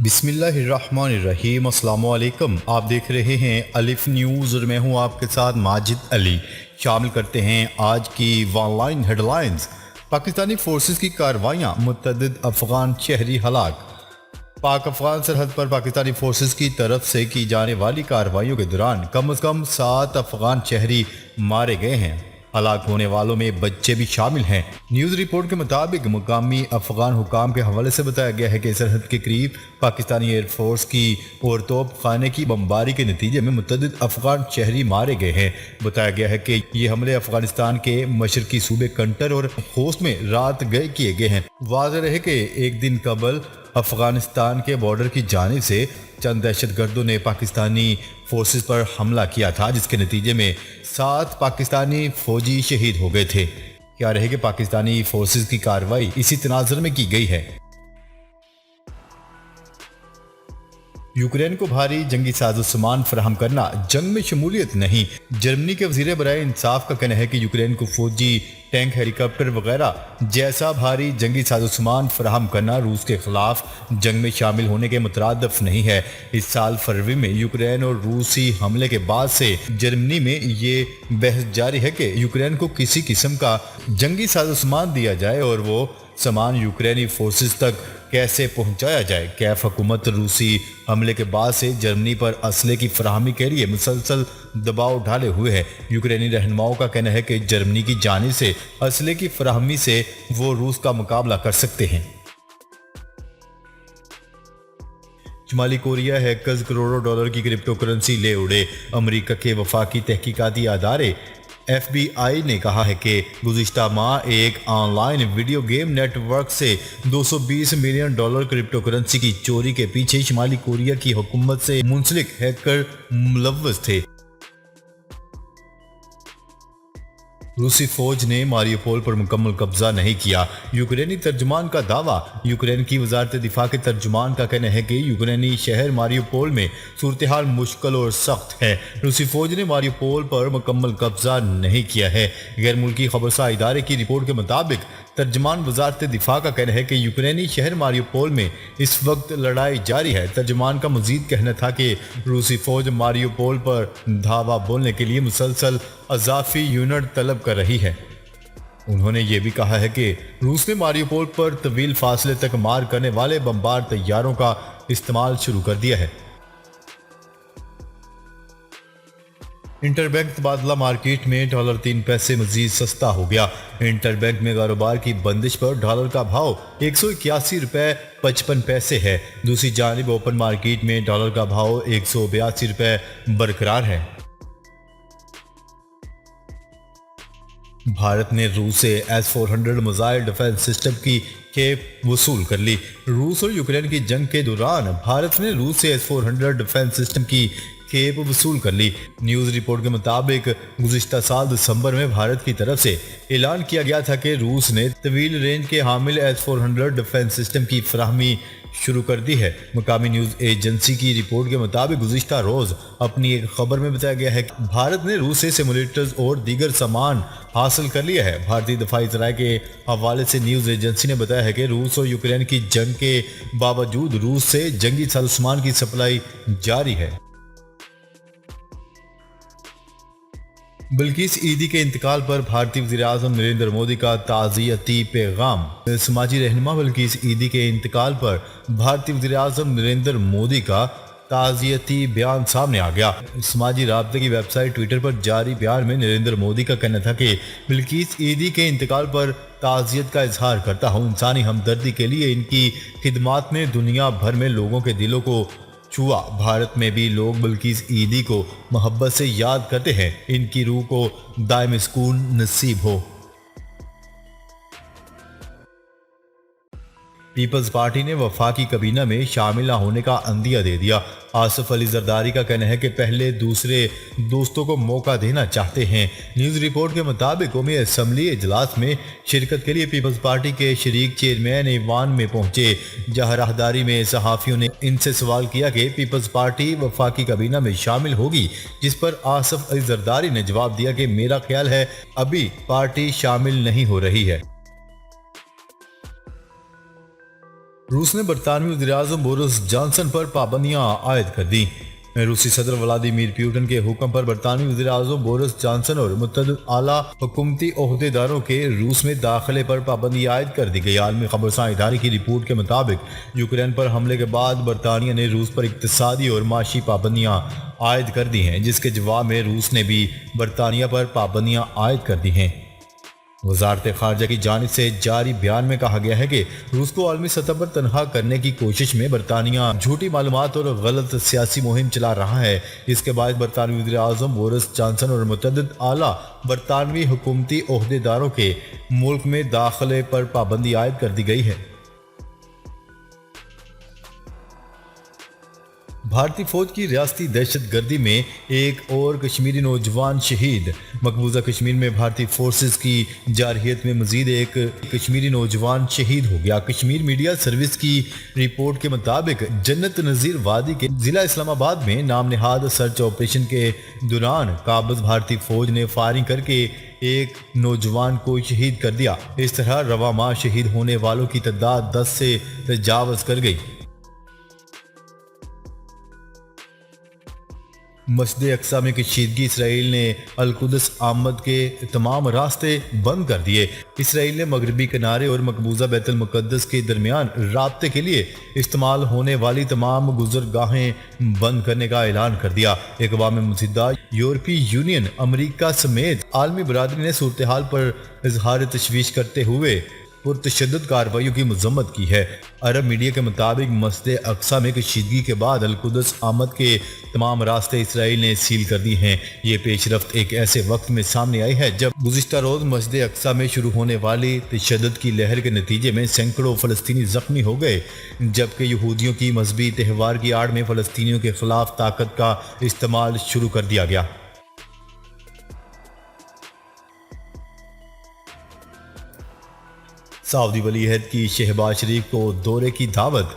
बिस्मिल्लाहिर्रहमानिर्रहीम। अस्सलाम वालेकुम। आप देख रहे हैं अलिफ न्यूज़ और मैं हूं आपके साथ माजिद अली। शामिल करते हैं आज की ऑनलाइन हेडलाइंस। पाकिस्तानी फोर्सेस की कार्रवाइयां, मुतअद्दिद अफगान शहरी हलाक। पाक अफगान सरहद पर पाकिस्तानी फोर्सेस की तरफ से की जाने वाली कार्रवाइयों के दौरान कम से कम 7 अफगान शहरी मारे गए हैं। हलाक होने वालों में बच्चे भी शामिल हैं। न्यूज़ रिपोर्ट के मुताबिक मुकामी अफगान हुकाम के हवाले से बताया गया है कि सरहद के करीब पाकिस्तानी एयरफोर्स की और तोप खाने की बमबारी के नतीजे में मुतअद्दिद अफगान शहरी मारे गए हैं। बताया गया है कि ये हमले अफगानिस्तान के मशरकी सूबे कंटर और खोस्त में रात गए किए गए हैं। वाज़ेह रहे कि एक दिन कबल अफगानिस्तान के बॉर्डर की जानिब से चंद दहशतगर्दों ने पाकिस्तानी फोर्सेस पर हमला किया था, जिसके नतीजे में 7 पाकिस्तानी फौजी शहीद हो गए थे। क्या रहे कि पाकिस्तानी फोर्सेस की कार्रवाई इसी तनाज़ुर में की गई है। यूक्रेन को भारी जंगी साजो-सामान फराहम करना जंग में शमूलियत नहीं। जर्मनी के वज़ीर बराए इंसाफ का कहना है कि यूक्रेन को फौजी टैंक, हेलीकॉप्टर वगैरह जैसा भारी जंगी साजो-सामान फराहम करना रूस के खिलाफ जंग में शामिल होने के मुतरादिफ नहीं है। इस साल फरवरी में यूक्रेन और रूसी हमले के बाद से जर्मनी में ये बहस जारी है कि यूक्रेन को किसी किस्म का जंगी साजो-सामान दिया जाए और वो सामान यूक्रेनी फोर्सेस तक कैसे पहुंचाया जाए। कैफ हुकूमत रूसी हमले के बाद से जर्मनी पर असले की फराहमी के लिए मुसलसल दबाव डाले हुए है। यूक्रेनी रहनुमाओं का कहना है कि जर्मनी की जानिब से असले की फराहमी से वो रूस का मुकाबला कर सकते हैं। शुमाली कोरिया हैकर्स करोड़ों डॉलर की क्रिप्टो करेंसी ले उड़े। अमेरिका के वफाकी तहकीकाती अदारे FBI ने कहा है कि गुज़िश्ता माह एक ऑनलाइन वीडियो गेम नेटवर्क से $220 मिलियन क्रिप्टो करेंसी की चोरी के पीछे शुमाली कोरिया की हुकूमत से मुंसलिक हैकर मुलव्वस थे। रूसी फौज ने मारियोपोल पर मुकम्मल कब्जा नहीं किया। यूक्रेनी तर्जुमान का दावा। यूक्रेन की वजारत दिफा के तर्जुमान का कहना है कि यूक्रेनी शहर मारियोपोल में सूरत हाल मुश्किल और सख्त है। रूसी फौज ने मारियोपोल पर मुकम्मल कब्जा नहीं किया है। गैर मुल्की खबरसा इदारे की रिपोर्ट के मुताबिक तर्जुमान वजारत दिफा का कहना है कि यूक्रेनी शहर मारियोपोल में इस वक्त लड़ाई जारी है। तर्जुमान का मजीद कहना था कि रूसी फौज मारियोपोल पर धावा बोलने के लिए मुसलसल अजाफी यूनिट तलब कर रही है। उन्होंने ये भी कहा है कि रूस ने मारियोपोल पर तवील फासले तक मार करने वाले बमबार तैयारों का इस्तेमाल शुरू कर दिया है। इंटरबैंक तबादला मार्केट में $3 मजीद सस्ता हो गया। इंटरबैंक में कारोबार की बंदिश पर डॉलर का भाव $181.55 है। दूसरी जानिब ओपन मार्केट में डॉलर का भाव $182 बरकरार है। भारत ने रूस से S-400 मिसाइल डिफेंस सिस्टम की खेप वसूल कर ली। रूस और यूक्रेन की जंग के दौरान भारत ने रूस से S-400 डिफेंस सिस्टम की खेप वसूल कर ली। न्यूज़ रिपोर्ट के मुताबिक गुज़िश्ता साल दिसंबर में भारत की तरफ से ऐलान किया गया था कि रूस ने तवील रेंज के हामिल S-400 डिफेंस सिस्टम की फराहमी शुरू कर दी है। मकामी न्यूज़ एजेंसी की रिपोर्ट के मुताबिक गुज़िश्ता रोज़ अपनी एक खबर में बताया गया है कि भारत ने रूस से सिमुलेटर्स और दीगर सामान हासिल कर लिया है। भारतीय दफाई ज़राए के हवाले से न्यूज़ एजेंसी ने बताया है कि रूस और यूक्रेन की जंग के बावजूद रूस से जंगी सामान की सप्लाई जारी है। बिल्किस ईदी के इंतकाल पर भारतीय वज़ीर-ए-आज़म नरेंद्र मोदी का ताज़ियती पैगाम। समाजी रहनुमा बिल्किस ईदी के इंतकाल पर भारतीय वज़ीर-ए-आज़म नरेंद्र मोदी का ताज़ियती बयान सामने आ गया। समाजी राब्ते की वेबसाइट ट्विटर पर जारी बयान में नरेंद्र मोदी का कहना था कि बिल्किस ईदी के इंतकाल पर ताज़ियत का इजहार करता हूँ। इंसानी हमदर्दी के लिए इनकी खिदमात ने दुनिया भर में लोगों के दिलों को छुआ। भारत में भी लोग बिल्किस ईदी को मोहब्बत से याद करते हैं। इनकी रूह को दायम सुकून नसीब हो। पीपल्स पार्टी ने वफाकी कबीना में शामिल न होने का अंदिया दे दिया। आसिफ अली जरदारी का कहना है कि पहले दूसरे दोस्तों को मौका देना चाहते हैं। न्यूज़ रिपोर्ट के मुताबिक कौमी असम्बली इजलास में शिरकत के लिए पीपल्स पार्टी के शरीक चेयरमैन ईवान में पहुंचे, जहां राहदारी में सहाफ़ियों ने इनसे सवाल किया कि पीपल्स पार्टी वफाकी कबीना में शामिल होगी, जिस पर आसिफ अली जरदारी ने जवाब दिया कि मेरा ख्याल है अभी पार्टी शामिल नहीं हो रही है। रूस ने बरतानवी वज़ीर-ए-आज़म बोरिस जॉनसन पर पाबंदियां आयद कर दी। रूसी सदर व्लादिमीर पुतिन के हुक्म पर बरतानवी वज़ीर-ए-आज़म बोरिस जॉनसन और मुतअद्दिद आला हुकूमती ओहदेदारों के रूस में दाखिले पर पाबंदी आयद कर दी गई। आलमी खबरसां इदारे की रिपोर्ट के मुताबिक यूक्रेन पर हमले के बाद बरतानिया ने रूस पर इक्तिसादी और माशी पाबंदियां आयद कर दी हैं, जिसके जवाब में रूस ने भी बरतानिया पर पाबंदियां आयद कर दी हैं। वजारत खारजा की जानिब से जारी बयान में कहा गया है कि रूस को आलमी सतह पर तनहा करने की कोशिश में बरतानिया झूठी मालूमात और गलत सियासी मुहिम चला रहा है। इसके बाद बरतानवी वज़ीर-ए-आज़म बोरिस जॉनसन और मुतअद्दिद आला बरतानवी हुकूमती ओहदेदारों के मुल्क में दाखिले पर पाबंदी आयद कर दी गई है। भारतीय फौज की रियासती दहशत गर्दी में एक और कश्मीरी नौजवान शहीद। मकबूजा कश्मीर में भारतीय फोर्सेस की जारहियत में मजीद एक कश्मीरी नौजवान शहीद हो गया। कश्मीर मीडिया सर्विस की रिपोर्ट के मुताबिक जन्नत नज़ीर वादी के जिला इस्लामाबाद में नाम नहाद सर्च ऑपरेशन के दौरान काबज़ भारतीय फौज ने फायरिंग करके एक नौजवान को शहीद कर दिया। इस तरह रवा माह शहीद होने वालों की तादाद 10 से तजावज़ कर गई। मस्जिद अक्सा में कशीदगी। इसराइल ने अल-कुद्स आमद के तमाम रास्ते बंद कर दिए। इसराइल ने मगरबी किनारे और मकबूजा बैतुल मुक़द्दस के दरमियान राब्ते के लिए इस्तेमाल होने वाली तमाम गुज़रगाहें बंद करने का ऐलान कर दिया। अक़वाम मुत्तहिदा, यूरोपीय यूनियन, अमरीका समेत आलमी बरादरी ने सूरत हाल पर इजहार तशवीश करते हुए पुरतशद्दुद कार्रवाइयों की मजम्मत की है। अरब मीडिया के मुताबिक मस्जिद अक्सा में कशीदगी के बाद अल-कुद्स आमद के तमाम रास्ते इसराइल ने सील कर दिए हैं। ये पेशरफ्त एक ऐसे वक्त में सामने आई है जब गुज़िश्ता रोज़ मस्जिद अक्सा में शुरू होने वाली तशद्दुद की लहर के नतीजे में सैकड़ों फ़लस्तीनी ज़ख्मी हो गए, जबकि यहूदियों की मजहबी त्यौहार की आड़ में फ़लस्तीनियों के खिलाफ ताकत का इस्तेमाल शुरू कर दिया गया। सऊदी वली अहद की शहबाज शरीफ को दौरे की दावत।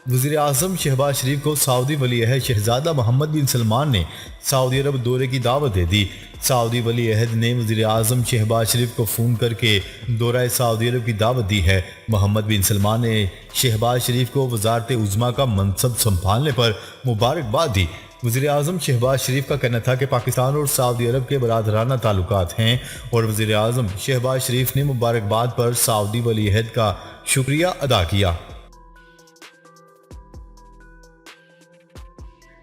वज़ीर आज़म शहबाज शरीफ को सऊदी वली अहद शहजादा मोहम्मद बिन सलमान ने सऊदी अरब दौरे की दावत दे दी। सऊदी वली अहद ने वज़ीर आज़म शहबाज शरीफ को फ़ोन करके दौरा सऊदी अरब की दावत दी है। मोहम्मद बिन सलमान ने शहबाज शरीफ को वज़ारत उज़्मा का मनसब संभालने पर मुबारकबाद दी। वज़ीर आज़म शहबाज शरीफ का कहना था कि पाकिस्तान और सऊदी अरब के बरादराना ताल्लुकात हैं और वज़ीर आज़म शहबाज शरीफ ने मुबारकबाद पर सऊदी वली अहद का शुक्रिया अदा किया।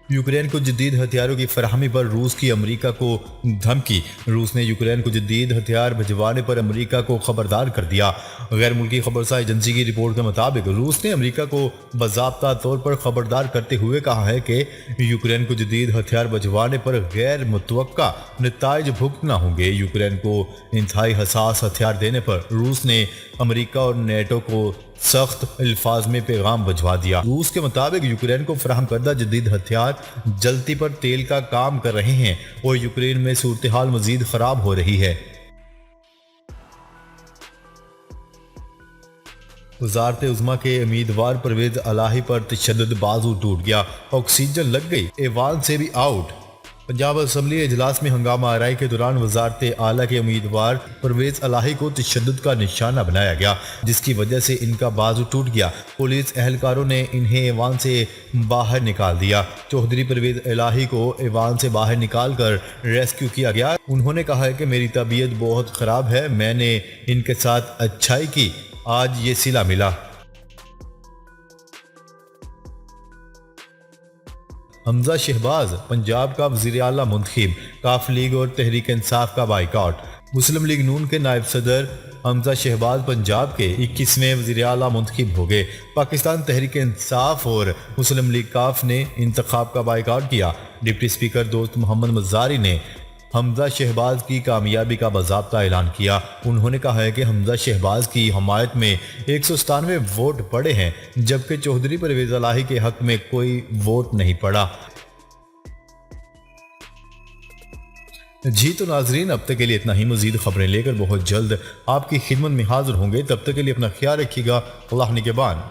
यूक्रेन को जदीद हथियारों की फराहमी पर रूस की अमरीका को धमकी। रूस ने यूक्रेन को जदीद हथियार भिजवाने पर अमरीका को खबरदार कर दिया। गैर मुल्की खबरसां एजेंसी की रिपोर्ट के मुताबिक रूस ने अमरीका को बाज़ाब्ता तौर पर खबरदार करते हुए कहा है कि यूक्रेन को जदीद हथियार भिजवाने पर गैर मुतवक्का नताइज भुगतना होंगे। यूक्रेन को इंतहाई हसास हथियार देने पर रूस ने अमरीका और नेटो को सख्त अल्फाज में पैगाम भिजवा दिया। रूस के मुताबिक यूक्रेन को फराहम करदा जदीद हथियार जलती पर तेल का काम कर रहे हैं और यूक्रेन में सूरत हाल मजीद खराब हो रही है। वज़ारत उज़्मा के उम्मीदवार परवेज़ इलाही पर तशद्दुद, बाजू टूट गया, ऑक्सीजन लग गई, ऐवान से भी आउट। पंजाब असम्बली इजलास में हंगामा आराई के दौरान वज़ारत आला के उम्मीदवार परवेज़ इलाही को तशद्दुद का निशाना बनाया गया, जिसकी वजह से इनका बाजू टूट गया। पुलिस एहलकारों ने इन्हें ऐवान से बाहर निकाल दिया। चौधरी परवेज़ इलाही को ऐवान से बाहर निकाल कर रेस्क्यू किया गया। उन्होंने कहा है कि मेरी तबीयत बहुत ख़राब है, मैंने इनके साथ अच्छाई की, आज ये सिला मिला। हमजा शहबाज पंजाब का वज़ीर आला मुंतखब, काफ लीग और तहरीक इंसाफ का बाइकआउट। मुस्लिम लीग नून के नायब सदर हमजा शहबाज पंजाब के 21वें वज़ीर आला मुंतखब हो गए। पाकिस्तान तहरीक इंसाफ और मुस्लिम लीग काफ ने इंतखाब का बाइकआउट किया। डिप्टी स्पीकर दोस्त मोहम्मद मज़ारी ने हमजा शहबाज की कामयाबी का बाज़ाब्ता ऐलान किया। उन्होंने कहा है कि हमजा शहबाज की हमायत में 197 वोट पड़े हैं, जबकि चौधरी परवेज़ इलाही के हक में कोई वोट नहीं पड़ा। जी तो नाजरीन, अब तक के लिए इतना ही। मजीद खबरें लेकर बहुत जल्द आपकी खिदमत में हाजिर होंगे। तब तक के लिए अपना ख्याल रखिएगा। अल्लाह निगहबान।